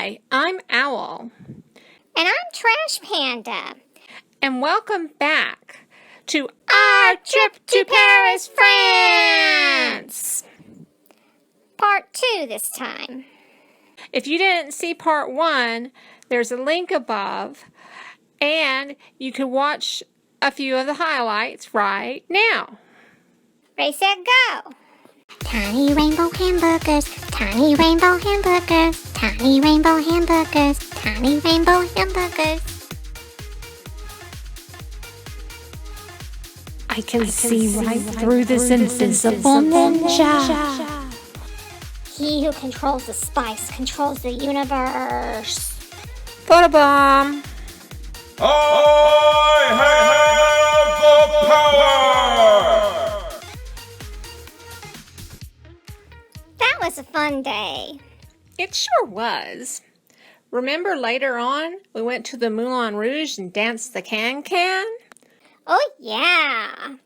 Hi, I'm Owl. And I'm Trash Panda. And welcome back to our trip to Paris, France! Part 2 this time. If you didn't see part 1, there's a link above, and you can watch a few of the highlights right now. Ready, set, go! Tiny rainbow hamburgers, tiny rainbow hamburgers, tiny rainbow hamburgers, tiny rainbow hamburgers. I can see right through this invisible ninja. He who controls the spice controls the universe. Photobomb. I have the power! That was a fun day. It sure was. Remember later on, we went to the Moulin Rouge and danced the can-can? Oh, yeah.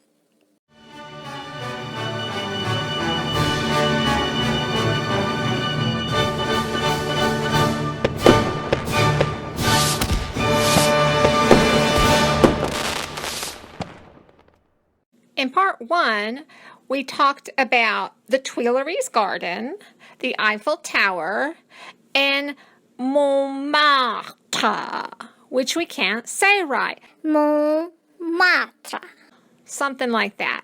In part 1, we talked about the Tuileries Garden, the Eiffel Tower, and Montmartre, which we can't say right. Montmartre. Something like that.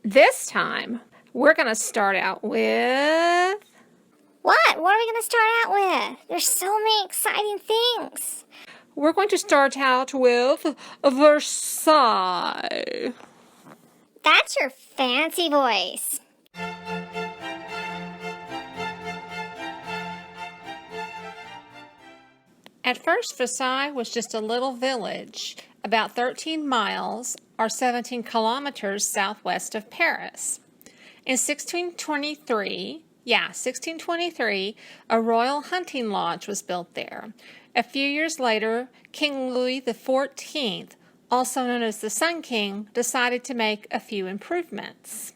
This time, we're going to start out with... What? What are we going to start out with? There's so many exciting things. We're going to start out with Versailles. That's your fancy voice. At first, Versailles was just a little village, about 13 miles or 17 kilometers southwest of Paris. In 1623, a royal hunting lodge was built there. A few years later, King Louis XIV, also known as the Sun King, decided to make a few improvements.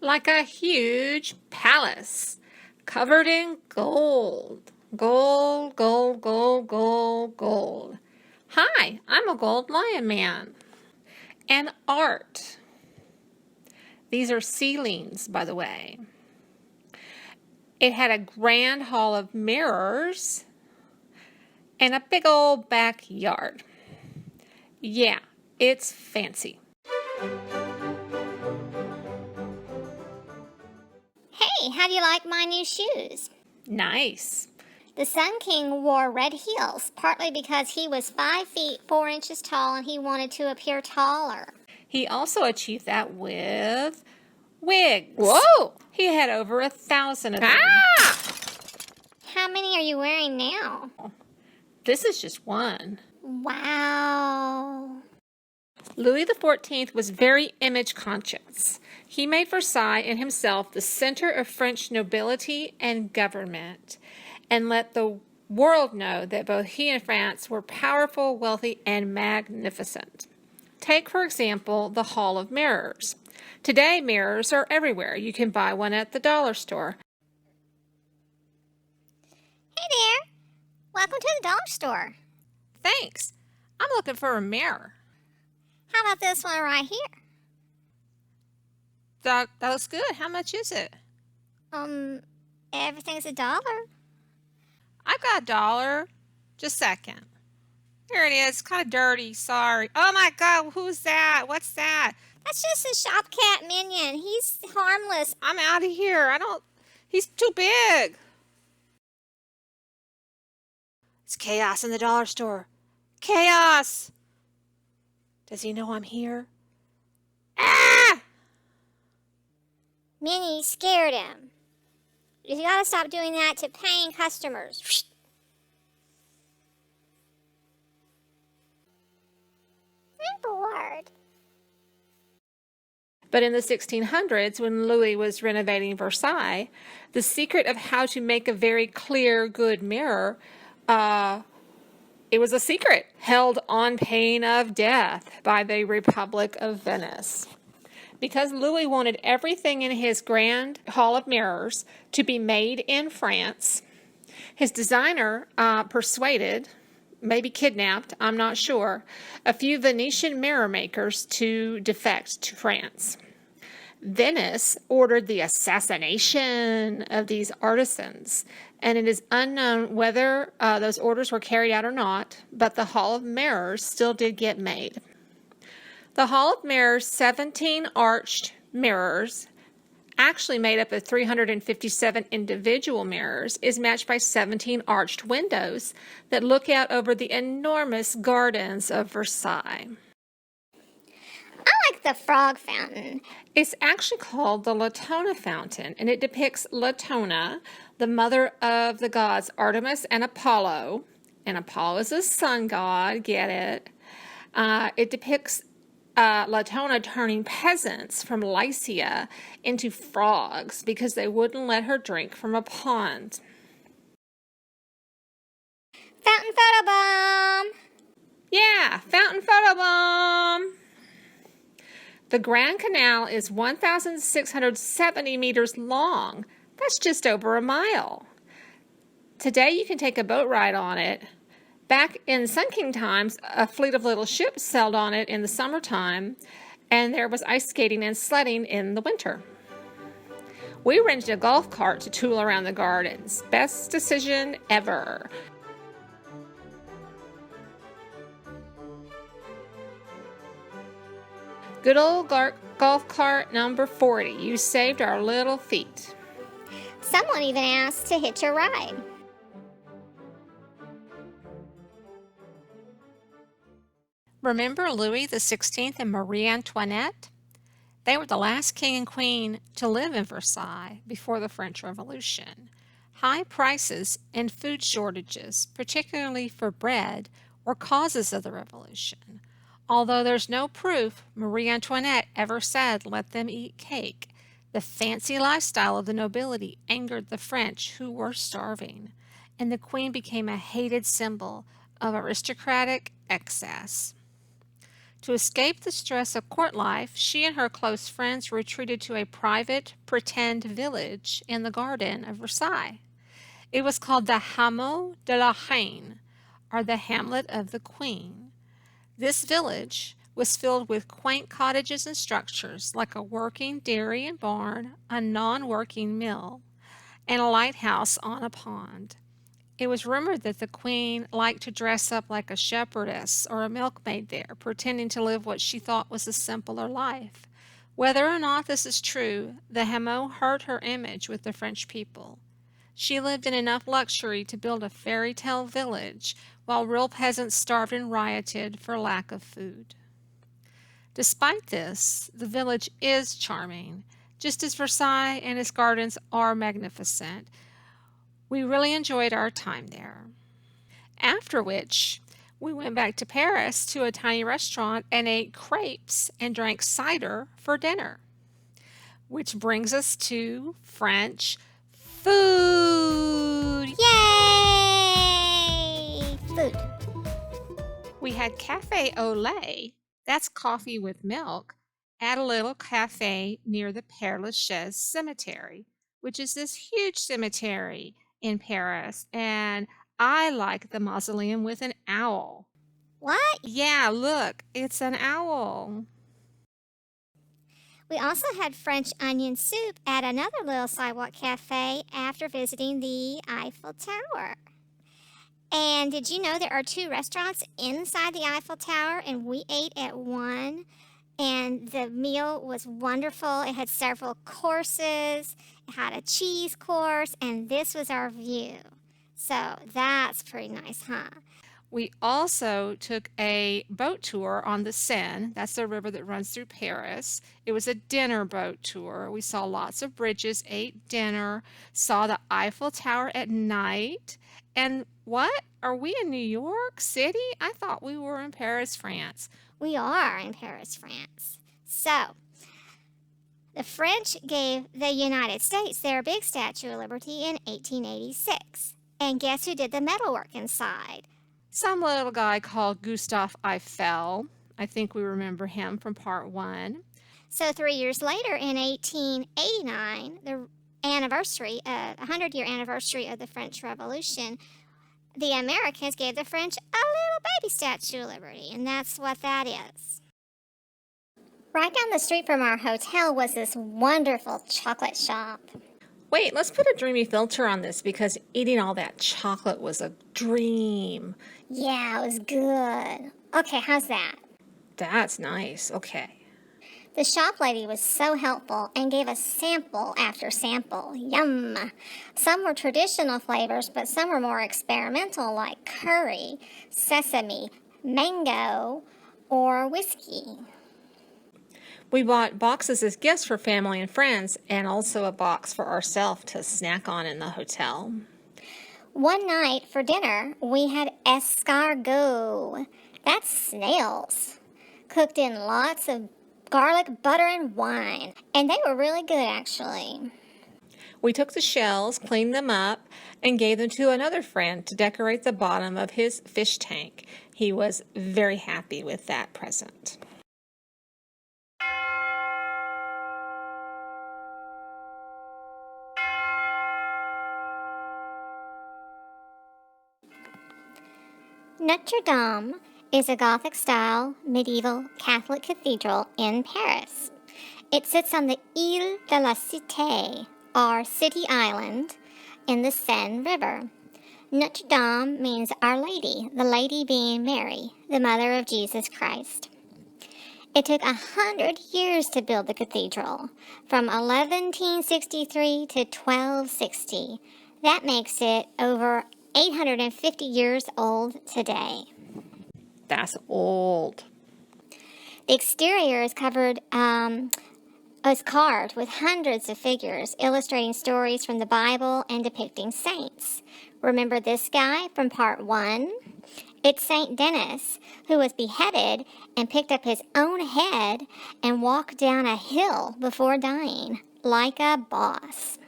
Like a huge palace covered in gold. Gold, gold, gold, gold, gold. Hi, I'm a gold lion man. And art. These are ceilings, by the way. It had a grand hall of mirrors and a big old backyard. Yeah, it's fancy. Hey, how do you like my new shoes? Nice. The Sun King wore red heels, partly because he was 5 feet 4 inches tall and he wanted to appear taller. He also achieved that with wigs. Whoa! He had over 1,000 of them. How many are you wearing now? This is just one. Wow. Louis XIV was very image conscious. He made Versailles and himself the center of French nobility and government, and let the world know that both he and France were powerful, wealthy, and magnificent. Take, for example, the Hall of Mirrors. Today, mirrors are everywhere. You can buy one at the dollar store. Hey there. Welcome to the dollar store. Thanks. I'm looking for a mirror. How about this one right here? That looks good. How much is it? Everything's $1. I've got $1. Just a second. Here it is. Kind of dirty. Sorry. Oh my God. Who's that? What's that? That's just a shop cat minion. He's harmless. I'm out of here. He's too big. It's chaos in the dollar store. Chaos. Does he know I'm here? Ah! Minnie scared him. You gotta stop doing that to paying customers. I'm bored. But in the 1600s, when Louis was renovating Versailles, the secret of how to make a very clear, good mirror, it was a secret held on pain of death by the Republic of Venice. Because Louis wanted everything in his grand hall of mirrors to be made in France, His designer persuaded, maybe kidnapped, I'm not sure, a few Venetian mirror makers to defect to France. Venice ordered the assassination of these artisans, and it is unknown whether those orders were carried out or not, but the Hall of Mirrors still did get made. The Hall of Mirrors' 17 arched mirrors, actually made up of 357 individual mirrors, is matched by 17 arched windows that look out over the enormous gardens of Versailles. I like the frog fountain. It's actually called the Latona Fountain, and it depicts Latona, the mother of the gods Artemis and Apollo. And Apollo is a sun god, get it? It depicts Latona turning peasants from Lycia into frogs because they wouldn't let her drink from a pond. Fountain photo bomb. Yeah, fountain photo bomb. The Grand Canal is 1,670 meters long. That's just over a mile. Today you can take a boat ride on it. Back in Sun King times, a fleet of little ships sailed on it in the summertime, and there was ice skating and sledding in the winter. We rented a golf cart to tool around the gardens. Best decision ever. Good old golf cart number 40. You saved our little feet. Someone even asked to hitch a ride. Remember Louis XVI and Marie Antoinette? They were the last king and queen to live in Versailles before the French Revolution. High prices and food shortages, particularly for bread, were causes of the revolution. Although there's no proof Marie Antoinette ever said, "Let them eat cake," the fancy lifestyle of the nobility angered the French, who were starving, and the queen became a hated symbol of aristocratic excess. To escape the stress of court life, she and her close friends retreated to a private pretend village in the garden of Versailles. It was called the Hameau de la Reine, or the Hamlet of the Queen. This village was filled with quaint cottages and structures like a working dairy and barn, a non-working mill, and a lighthouse on a pond. It was rumored that the queen liked to dress up like a shepherdess or a milkmaid there, pretending to live what she thought was a simpler life. Whether or not this is true, the Hameau hurt her image with the French people. She lived in enough luxury to build a fairy tale village, while real peasants starved and rioted for lack of food. Despite this, the village is charming, just as Versailles and its gardens are magnificent. We really enjoyed our time there. After which, we went back to Paris to a tiny restaurant and ate crepes and drank cider for dinner. Which brings us to French food. Yay! Food. We had café au lait, that's coffee with milk, at a little cafe near the Père Lachaise Cemetery, which is this huge cemetery in Paris, and I like the mausoleum with an owl. What? Yeah, look, it's an owl. We also had French onion soup at another little sidewalk cafe after visiting the Eiffel Tower. And did you know there are 2 restaurants inside the Eiffel Tower, and we ate at one, and the meal was wonderful. It had several courses. It had a cheese course, and this was our view. So that's pretty nice, huh? We also took a boat tour on the Seine. That's the river that runs through Paris. It was a dinner boat tour. We saw lots of bridges, ate dinner, saw the Eiffel Tower at night. And what? Are we in New York City? I thought we were in Paris, France. We are in Paris, France. So, the French gave the United States their big Statue of Liberty in 1886. And guess who did the metalwork inside? Some little guy called Gustave Eiffel. I think we remember him from part 1. So 3 years later, in 1889, the anniversary, 100-year anniversary of the French Revolution, the Americans gave the French a little baby Statue of Liberty, and that's what that is. Right down the street from our hotel was this wonderful chocolate shop. Wait, let's put a dreamy filter on this because eating all that chocolate was a dream. Yeah, it was good. Okay, how's that? That's nice. Okay. The shop lady was so helpful and gave us sample after sample. Yum! Some were traditional flavors, but some were more experimental, like curry, sesame, mango, or whiskey. We bought boxes as gifts for family and friends, and also a box for ourselves to snack on in the hotel. One night for dinner, we had escargot. That's snails. Cooked in lots of garlic, butter, and wine. And they were really good, actually. We took the shells, cleaned them up, and gave them to another friend to decorate the bottom of his fish tank. He was very happy with that present. Notre Dame is a Gothic-style medieval Catholic cathedral in Paris. It sits on the Île de la Cité, or City Island, in the Seine River. Notre Dame means Our Lady, the lady being Mary, the mother of Jesus Christ. It took 100 years to build the cathedral, from 1163 to 1260. That makes it over 850 years old today. That's old. The exterior is carved with hundreds of figures illustrating stories from the Bible and depicting saints. Remember this guy from part 1? It's Saint Denis, who was beheaded and picked up his own head and walked down a hill before dying, like a boss.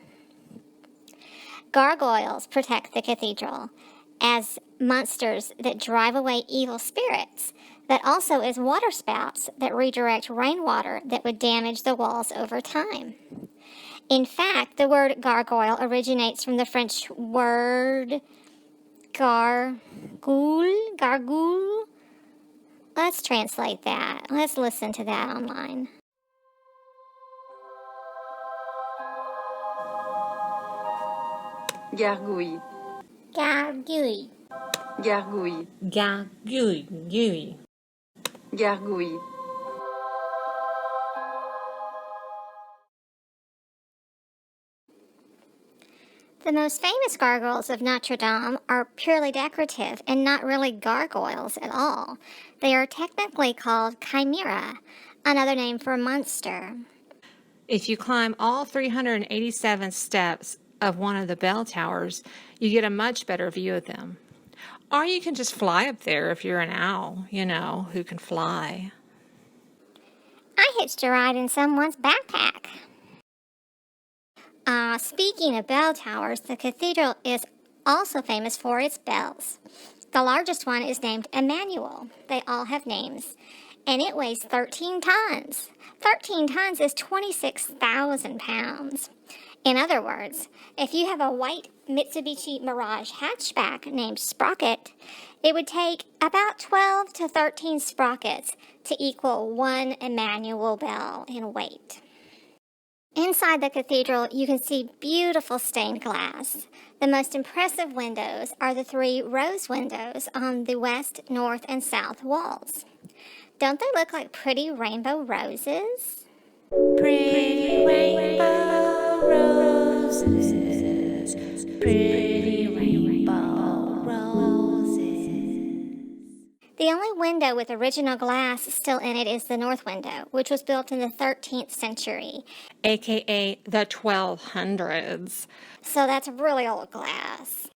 Gargoyles protect the cathedral as monsters that drive away evil spirits, but also as waterspouts that redirect rainwater that would damage the walls over time. In fact, the word gargoyle originates from the French word gargoule. Let's translate that. Let's listen to that online. Gargouille. Gargouille. Gargouille. Gargouille. Gargouille. The most famous gargoyles of Notre Dame are purely decorative and not really gargoyles at all. They are technically called chimera, another name for monster. If you climb all 387 steps of one of the bell towers, you get a much better view of them. Or you can just fly up there if you're an owl, who can fly. I hitched a ride in someone's backpack. Speaking of bell towers, the cathedral is also famous for its bells. The largest one is named Emmanuel. They all have names. And it weighs 13 tons. 13 tons is 26,000 pounds. In other words, if you have a white Mitsubishi Mirage hatchback named Sprocket, it would take about 12 to 13 sprockets to equal one Emmanuel bell in weight. Inside the cathedral, you can see beautiful stained glass. The most impressive windows are the 3 rose windows on the west, north, and south walls. Don't they look like pretty rainbow roses? Pretty rainbow roses, pretty rainbow roses. The only window with original glass still in it is the north window, which was built in the 13th century. AKA the 1200s. So that's really old glass.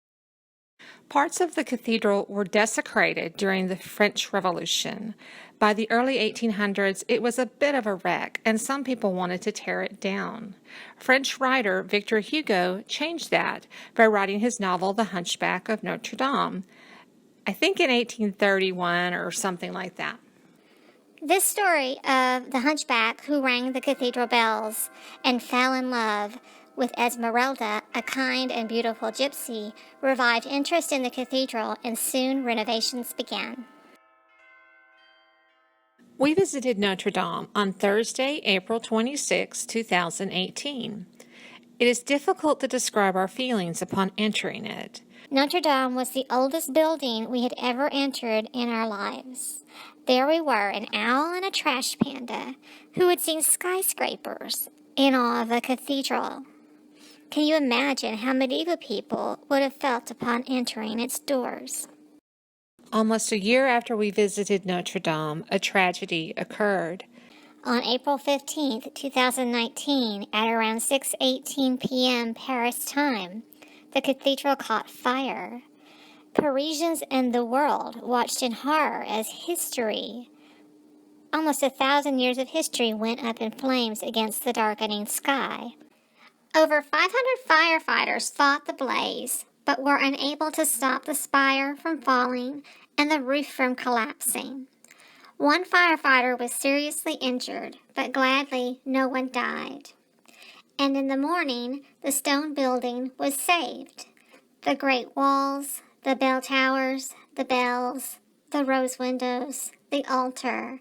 Parts of the cathedral were desecrated during the French Revolution. By the early 1800s, it was a bit of a wreck, and some people wanted to tear it down. French writer Victor Hugo changed that by writing his novel The Hunchback of Notre Dame, I think in 1831 or something like that. This story of the hunchback who rang the cathedral bells and fell in love with Esmeralda, a kind and beautiful gypsy, revived interest in the cathedral, and soon renovations began. We visited Notre Dame on Thursday, April 26, 2018. It is difficult to describe our feelings upon entering it. Notre Dame was the oldest building we had ever entered in our lives. There we were, an owl and a trash panda, who had seen skyscrapers in awe of a cathedral. Can you imagine how medieval people would have felt upon entering its doors? Almost a year after we visited Notre Dame, a tragedy occurred. On April 15, 2019, at around 6:18 p.m. Paris time, the cathedral caught fire. Parisians and the world watched in horror as history, almost 1,000 years of history, went up in flames against the darkening sky. Over 500 firefighters fought the blaze, but were unable to stop the spire from falling and the roof from collapsing. One firefighter was seriously injured, but gladly no one died. And in the morning, the stone building was saved. The great walls, the bell towers, the bells, the rose windows, the altar,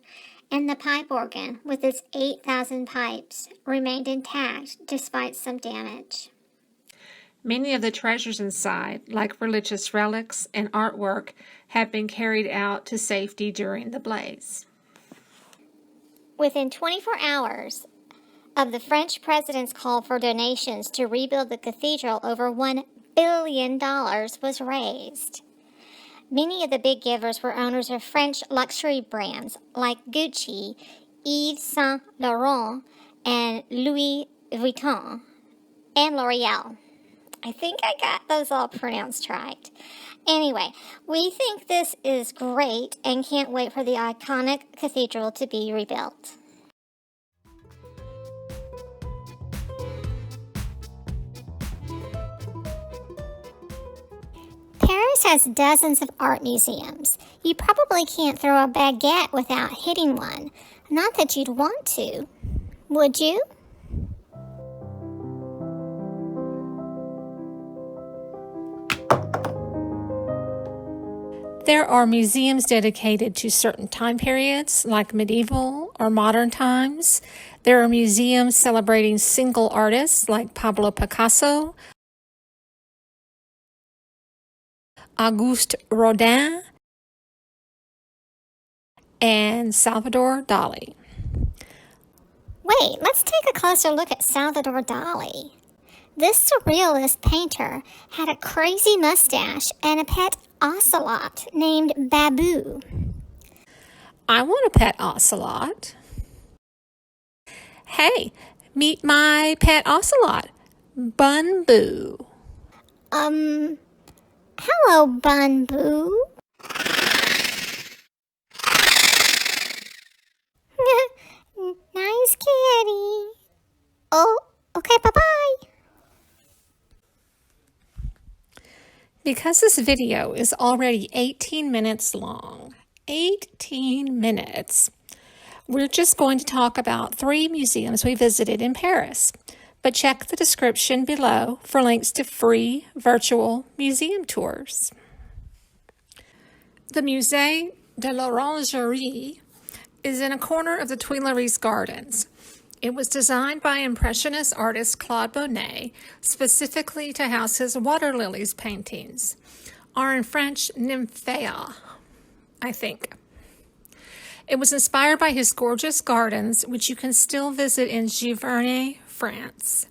and the pipe organ with its 8,000 pipes remained intact despite some damage. Many of the treasures inside, like religious relics and artwork, have been carried out to safety during the blaze. Within 24 hours of the French president's call for donations to rebuild the cathedral, over $1 billion was raised. Many of the big givers were owners of French luxury brands like Gucci, Yves Saint Laurent, and Louis Vuitton, and L'Oreal. I think I got those all pronounced right. Anyway, we think this is great and can't wait for the iconic cathedral to be rebuilt. Paris has dozens of art museums. You probably can't throw a baguette without hitting one. Not that you'd want to. Would you? There are museums dedicated to certain time periods, like medieval or modern times. There are museums celebrating single artists, like Pablo Picasso, Auguste Rodin, and Salvador Dali. Wait, let's take a closer look at Salvador Dali. This surrealist painter had a crazy mustache and a pet ocelot named Babu. I want a pet ocelot. Hey, meet my pet ocelot, Bun Boo. Hello, Bun Boo. Nice kitty. Oh, okay, bye-bye. Because this video is already 18 minutes long, 18 minutes, we're just going to talk about 3 museums we visited in Paris. But check the description below for links to free virtual museum tours. The Musée de l'Orangerie is in a corner of the Tuileries Gardens. It was designed by Impressionist artist Claude Monet, specifically to house his water lilies paintings, or in French, nymphéas, I think. It was inspired by his gorgeous gardens, which you can still visit in Giverny, France.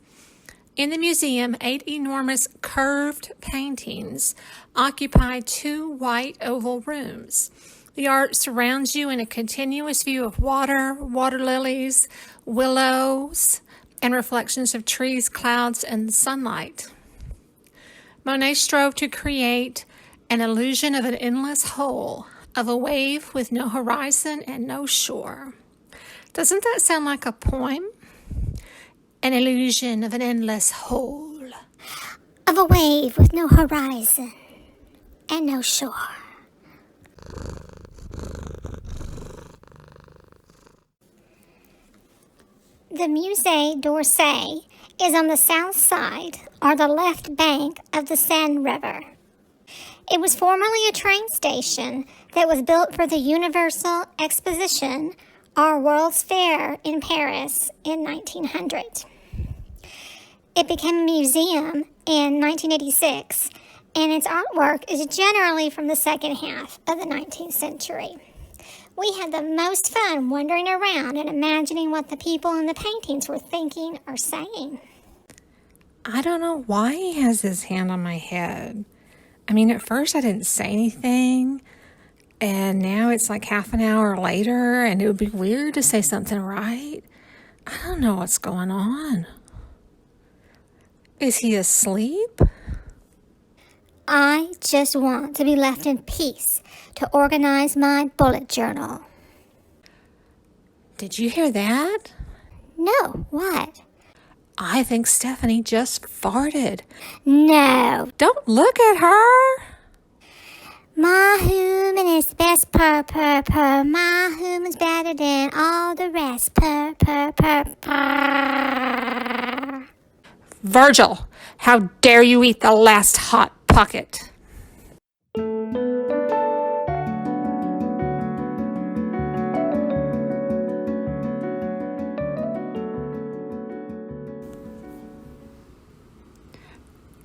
In the museum, 8 enormous curved paintings occupy 2 white oval rooms. The art surrounds you in a continuous view of water, water lilies, willows, and reflections of trees, clouds, and sunlight. Monet strove to create an illusion of an endless whole, of a wave with no horizon and no shore. Doesn't that sound like a poem? An illusion of an endless whole. Of a wave with no horizon and no shore. The Musée d'Orsay is on the south side, or the left bank, of the Seine River. It was formerly a train station that was built for the Universal Exposition, or World's Fair, in Paris in 1900. It became a museum in 1986, and its artwork is generally from the second half of the 19th century. We had the most fun wandering around and imagining what the people in the paintings were thinking or saying. I don't know why he has his hand on my head. I mean, at first I didn't say anything, and now it's like half an hour later, and it would be weird to say something right. I don't know what's going on. Is he asleep? I just want to be left in peace to organize my bullet journal. Did you hear that? No, what? I think Stephanie just farted. No. Don't look at her. My human is best, purr, purr, purr. My human's better than all the rest, purr, purr, purr, purr. Virgil, how dare you eat the last hot pocket?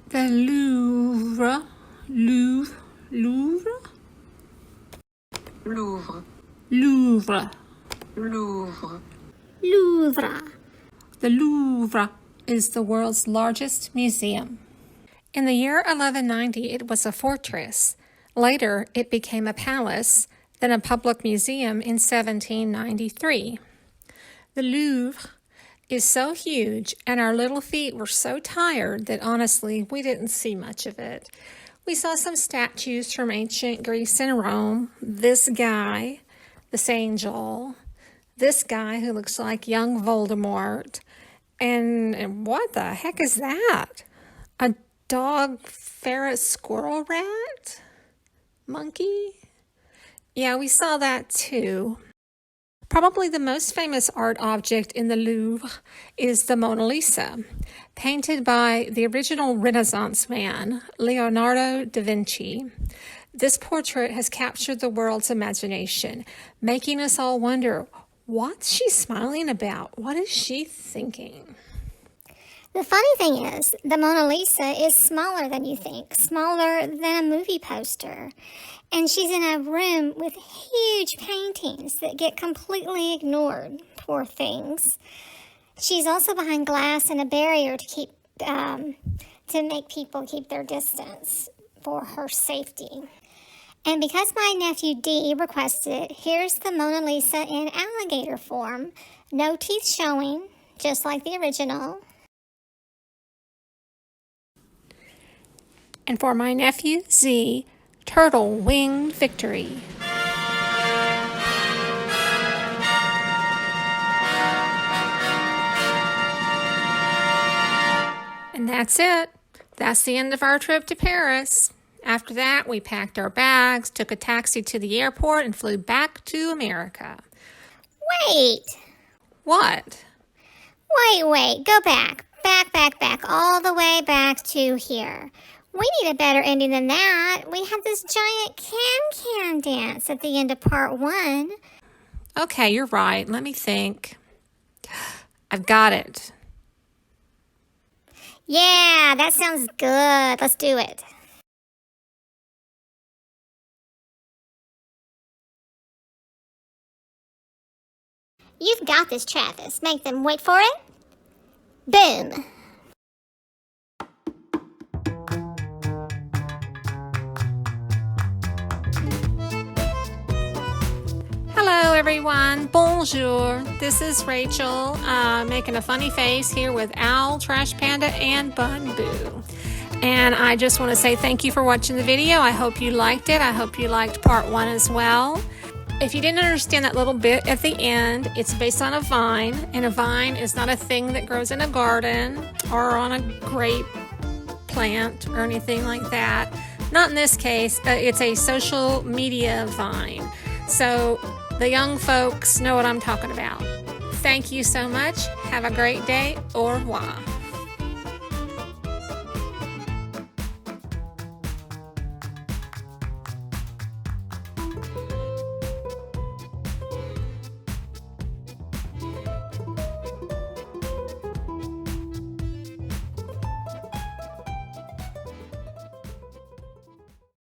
The Louvre. Louvre. Louvre. The Louvre is the world's largest museum. In the year 1190, it was a fortress. Later, it became a palace, then a public museum in 1793. The Louvre is so huge, and our little feet were so tired that honestly, we didn't see much of it. We saw some statues from ancient Greece and Rome. This guy, this angel, this guy who looks like young Voldemort, and what the heck is that? A dog, ferret, squirrel, rat? Monkey? Yeah, we saw that too. Probably the most famous art object in the Louvre is the Mona Lisa, painted by the original Renaissance man, Leonardo da Vinci. This portrait has captured the world's imagination, making us all wonder, what's she smiling about? What is she thinking? The funny thing is, the Mona Lisa is smaller than you think, smaller than a movie poster. And she's in a room with huge paintings that get completely ignored, poor things. She's also behind glass and a barrier to make people keep their distance for her safety. And because my nephew Dee requested it, here's the Mona Lisa in alligator form. No teeth showing, just like the original. And for my nephew Z, turtle winged victory. And that's it. That's the end of our trip to Paris. After that, we packed our bags, took a taxi to the airport, and flew back to America. Wait! What? Wait, go back, all the way back to here. We need a better ending than that. We had this giant can-can dance at the end of part 1. Okay, you're right. Let me think. I've got it. Yeah, that sounds good. Let's do it. You've got this, Travis. Make them wait for it. Boom. Hello, everyone. Bonjour. This is Rachel, making a funny face here with Owl, Trash Panda, and Behn Lieu. And I just want to say thank you for watching the video. I hope you liked it. I hope you liked part 1 as well. If you didn't understand that little bit at the end, it's based on a vine, and a vine is not a thing that grows in a garden or on a grape plant or anything like that. Not in this case. It's a social media vine. So the young folks know what I'm talking about. Thank you so much. Have a great day. Au revoir.